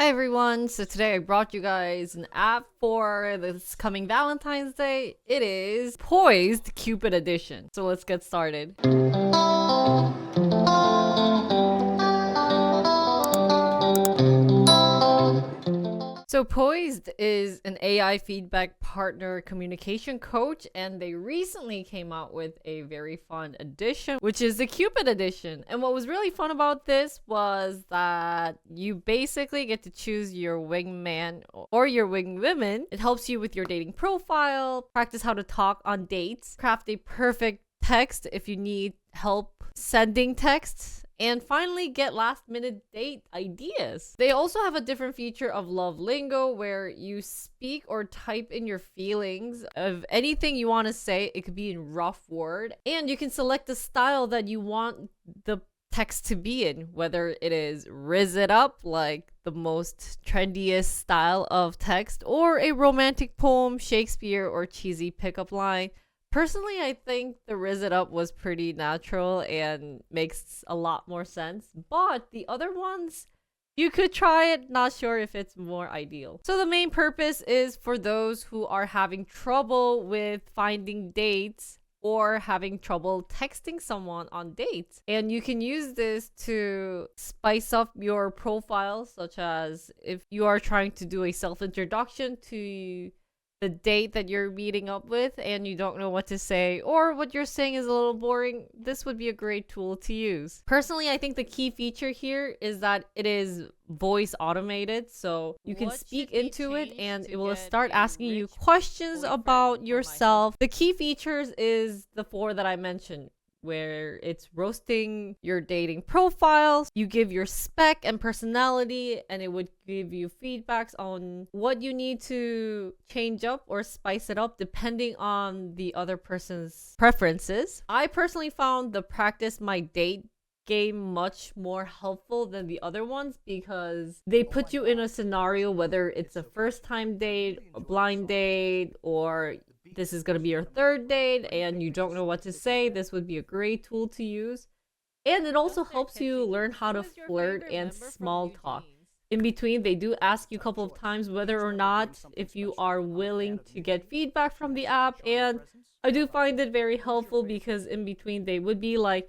Hi everyone, so today I brought you guys an app for this coming Valentine's Day. It is Poised Cupid Edition. So let's get started. So Poised is an AI feedback partner communication coach, and they recently came out with a very fun edition, which is the Cupid Edition. And what was really fun about this was that you basically get to choose your wingman or your wingwoman. It helps you with your dating profile, practice how to talk on dates, craft a perfect text if you need help sending texts, and finally get last minute date ideas. They also have a different feature of love lingo where you speak or type in your feelings of anything you want to say. It could be in rough word, and you can select the style that you want the text to be in, whether it is riz it up, like the most trendiest style of text, or a romantic poem, Shakespeare, or cheesy pickup line. Personally, I think the Riz It Up was pretty natural and makes a lot more sense. But the other ones, you could try it. Not sure if it's more ideal. So the main purpose is for those who are having trouble with finding dates or having trouble texting someone on dates. And you can use this to spice up your profile, such as if you are trying to do a self-introduction to the date that you're meeting up with and you don't know what to say, or what you're saying is a little boring, this would be a great tool to use. Personally, I think the key feature here is that it is voice automated, so you can speak into it and it will start asking you questions about yourself. The key features is the four that I mentioned, where it's roasting your dating profiles, you give your spec and personality, and it would give you feedbacks on what you need to change up or spice it up depending on the other person's preferences. I personally found the practice my date game much more helpful than the other ones because they put you in a scenario, whether it's a first time date, a blind date, or this is going to be your third date and you don't know what to say. This would be a great tool to use. And it also helps you learn how to flirt and small talk. In between, they do ask you a couple of times whether or not if you are willing to get feedback from the app. And I do find it very helpful because in between they would be like,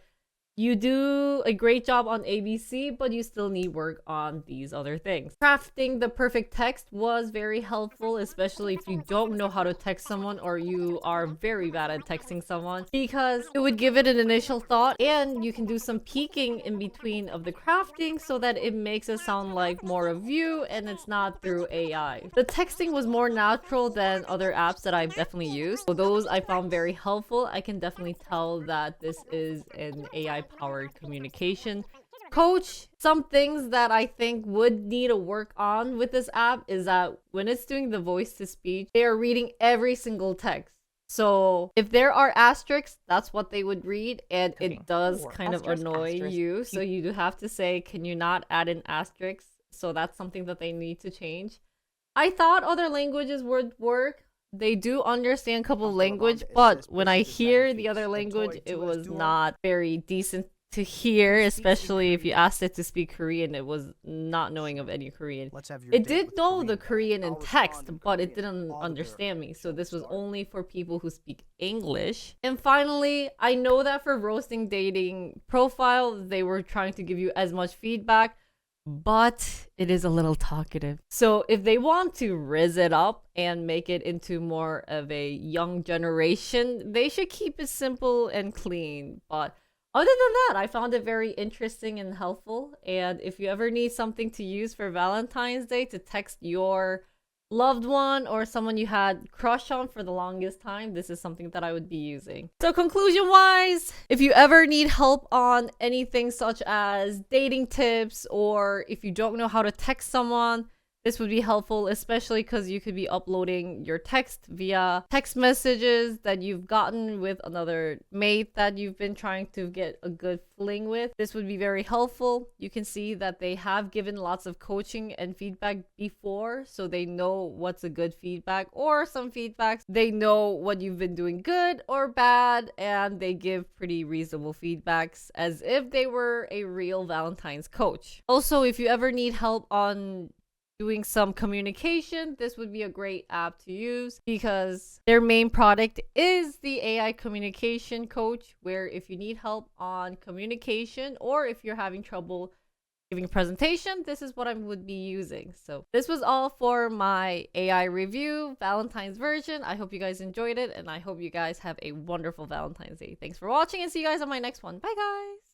you do a great job on ABC, but you still need work on these other things. Crafting the perfect text was very helpful, especially if you don't know how to text someone or you are very bad at texting someone, because it would give it an initial thought and you can do some peeking in between of the crafting so that it makes it sound like more of you and it's not through AI. The texting was more natural than other apps that I've definitely used. So those I found very helpful. I can definitely tell that this is an AI powered communication coach. Some things that I think would need to work on with this app is that when it's doing the voice to speech, they are reading every single text. So if there are asterisks, that's what they would read, and it does kind of annoy you. So you do have to say, can you not add an asterisk? So that's something that they need to change. I thought other languages would work. They do understand a couple of language, but when I hear the other language, it was not very decent to hear, especially if you asked it to speak Korean. It was not knowing of any Korean. It did know the Korean in text, but it didn't understand me. So this was only for people who speak English. And finally, I know that for roasting dating profile, they were trying to give you as much feedback, but it is a little talkative. So if they want to riz it up and make it into more of a young generation, they should keep it simple and clean. But other than that, I found it very interesting and helpful. And if you ever need something to use for Valentine's Day to text your loved one or someone you had crush on for the longest time, this is something that I would be using. So conclusion wise, if you ever need help on anything such as dating tips, or if you don't know how to text someone, this would be helpful, especially because you could be uploading your text via text messages that you've gotten with another mate that you've been trying to get a good fling with. This would be very helpful. You can see that they have given lots of coaching and feedback before, so they know what's a good feedback, or some feedbacks they know what you've been doing good or bad, and they give pretty reasonable feedbacks as if they were a real Valentine's coach. Also, if you ever need help on doing some communication, this would be a great app to use because their main product is the AI communication coach, where if you need help on communication or if you're having trouble giving a presentation, this is what I would be using. So this was all for my AI review, Valentine's version. I hope you guys enjoyed it, and I hope you guys have a wonderful Valentine's Day. Thanks for watching, and see you guys on my next one. Bye guys.